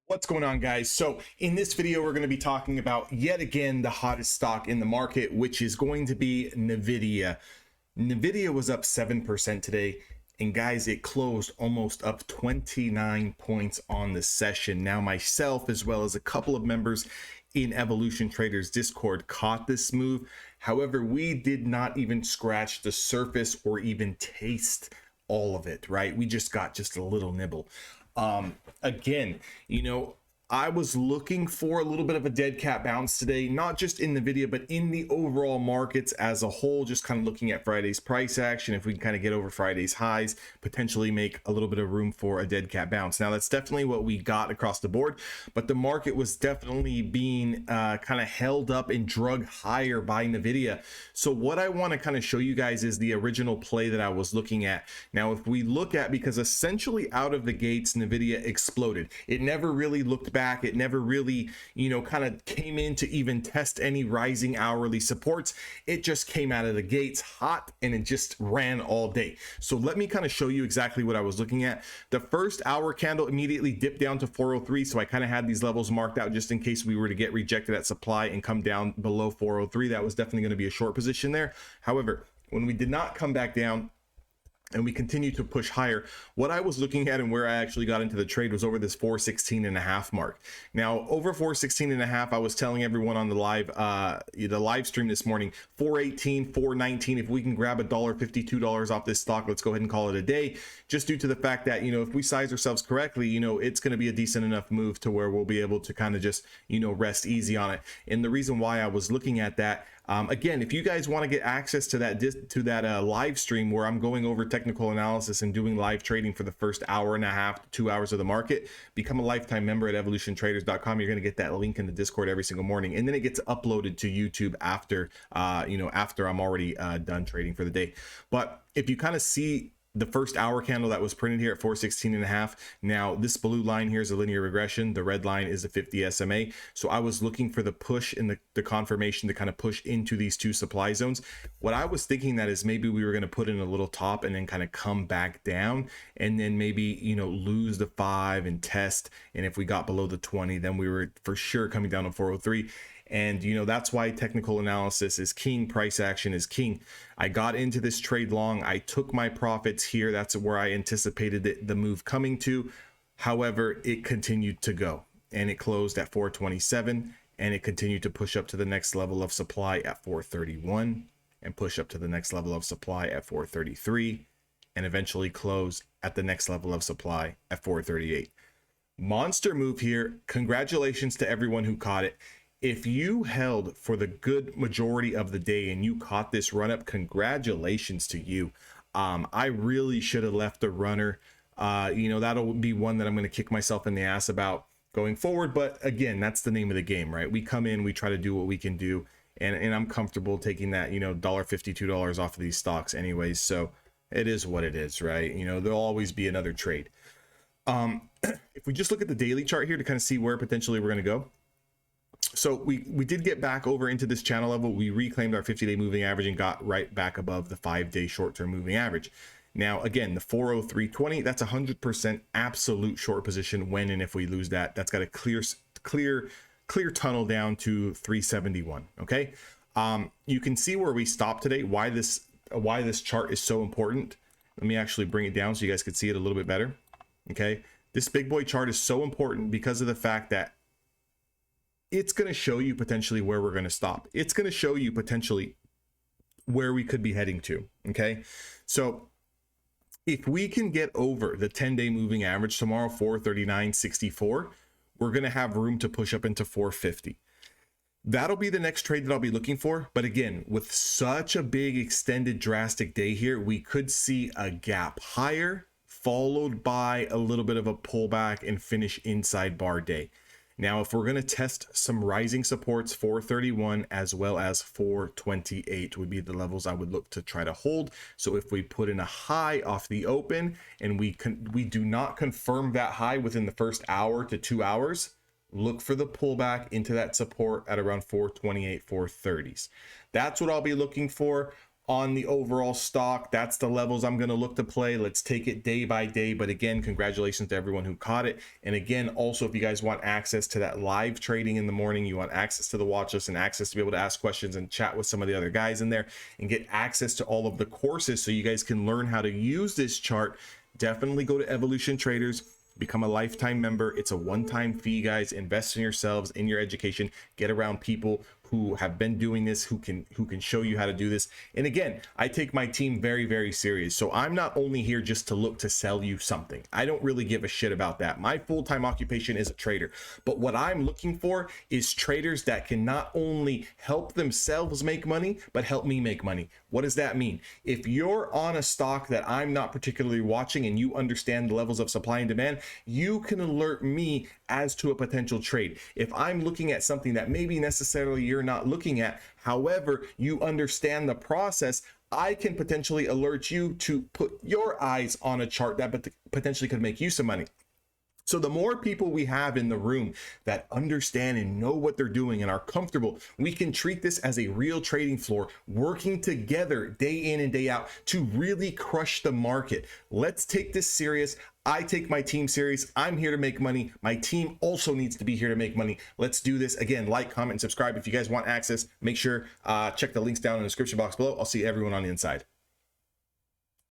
What's going on, guys? So in this video, we're going to be talking about yet again the hottest stock in the market, which is going to be nvda. Nvidia was up 7% today, and guys, it closed almost up 29 points on the session. Now myself, as well as a couple of members in Evolution Traders Discord, caught this move. However, we did not even scratch the surface or even taste all of it, right? We just got just a little nibble. Again, I was looking for a little bit of a dead cat bounce today, not just in the video, but in the overall markets as a whole, just kind of looking at Friday's price action. If we can kind of get over Friday's highs, potentially make a little bit of room for a dead cat bounce. Now, that's definitely what we got across the board, but the market was definitely being kind of held up and drug higher by NVIDIA. So what I want to kind of show you guys is the original play that I was looking at. Now, if we look at, because essentially out of the gates, NVIDIA exploded. It never really looked back. It never really, kind of came in to even test any rising hourly supports. It just came out of the gates hot and it just ran all day. So let me kind of show you exactly what I was looking at. The first hour candle immediately dipped down to 403. So I kind of had these levels marked out just in case we were to get rejected at supply and come down below 403. That was definitely going to be a short position there. However, when we did not come back down, and we continue to push higher, what I was looking at and where I actually got into the trade was over this 416.5 mark. Now, over 416.5, I was telling everyone on the live stream this morning, 418, 419, if we can grab $1.50, $2 off this stock, let's go ahead and call it a day, just due to the fact that, if we size ourselves correctly, it's going to be a decent enough move to where we'll be able to kind of just, rest easy on it. And the reason why I was looking at that, again, if you guys want to get access to that live stream where I'm going over technical analysis and doing live trading for the first hour and a half to 2 hours of the market, become a lifetime member at evolutiontraders.com. You're going to get that link in the Discord every single morning, and then it gets uploaded to YouTube after after I'm already done trading for the day. But if you kind of see the first hour candle that was printed here at 416.5. Now, this blue line here is a linear regression. The red line is the 50 SMA. So I was looking for the push and the confirmation to kind of push into these two supply zones. What I was thinking that is maybe we were going to put in a little top and then kind of come back down and then maybe, lose the 5 and test. And if we got below the 20, then we were for sure coming down to 403. And that's why technical analysis is king, price action is king. I got into this trade long. I took my profits here. That's where I anticipated the move coming to. However, it continued to go and it closed at 427 and it continued to push up to the next level of supply at 431 and push up to the next level of supply at 433 and eventually close at the next level of supply at 438. Monster move here. Congratulations to everyone who caught it. If you held for the good majority of the day and you caught this run up, congratulations to you. I really should have left the runner. That'll be one that I'm going to kick myself in the ass about going forward. But again, that's the name of the game, right? We come in, we try to do what we can do. And I'm comfortable taking that, $1.50, $2 off of these stocks anyways. So it is what it is, right? There'll always be another trade. If we just look at the daily chart here to kind of see where potentially we're going to go. So we did get back over into this channel level. We reclaimed our 50-day moving average and got right back above the 5-day short-term moving average. Now, again, the 403.20, that's 100% absolute short position when and if we lose that. That's got a clear tunnel down to 371. Okay, you can see where we stopped today. Why this chart is so important. Let me actually bring it down so you guys can see it a little bit better. Okay, this big boy chart is so important because of the fact that it's going to show you potentially where we're going to stop. It's going to show you potentially where we could be heading to. Okay, so if we can get over the 10-day moving average tomorrow, 439.64, we're going to have room to push up into 450. That'll be the next trade that I'll be looking for. But again, with such a big extended drastic day here, we could see a gap higher followed by a little bit of a pullback and finish inside bar day. Now, if we're going to test some rising supports, 431 as well as 428 would be the levels I would look to try to hold. So if we put in a high off the open and we do not confirm that high within the first hour to 2 hours, look for the pullback into that support at around 428, 430s. That's what I'll be looking for. on the overall stock. That's the levels I'm going to look to play. Let's take it day by day. But again, congratulations to everyone who caught it. And again, also, if you guys want access to that live trading in the morning, you want access to the watch list and access to be able to ask questions and chat with some of the other guys in there and get access to all of the courses so you guys can learn how to use this chart, definitely go to Evolution Traders. Become a lifetime member. It's a one-time fee, guys. Invest in yourselves, in your education. Get around people who have been doing this, who can show you how to do this. And again, I take my team very, very serious. So I'm not only here just to look to sell you something. I don't really give a shit about that. My full-time occupation is a trader. But what I'm looking for is traders that can not only help themselves make money, but help me make money. What does that mean? If you're on a stock that I'm not particularly watching and you understand the levels of supply and demand, you can alert me as to a potential trade. If I'm looking at something that maybe necessarily you're not looking at, however, you understand the process, I can potentially alert you to put your eyes on a chart that potentially could make you some money. So the more people we have in the room that understand and know what they're doing and are comfortable, we can treat this as a real trading floor, working together day in and day out to really crush the market. Let's take this serious. I take my team serious. I'm here to make money. My team also needs to be here to make money. Let's do this. Again, like, comment, and subscribe. If you guys want access, make sure check the links down in the description box below. I'll see everyone on the inside.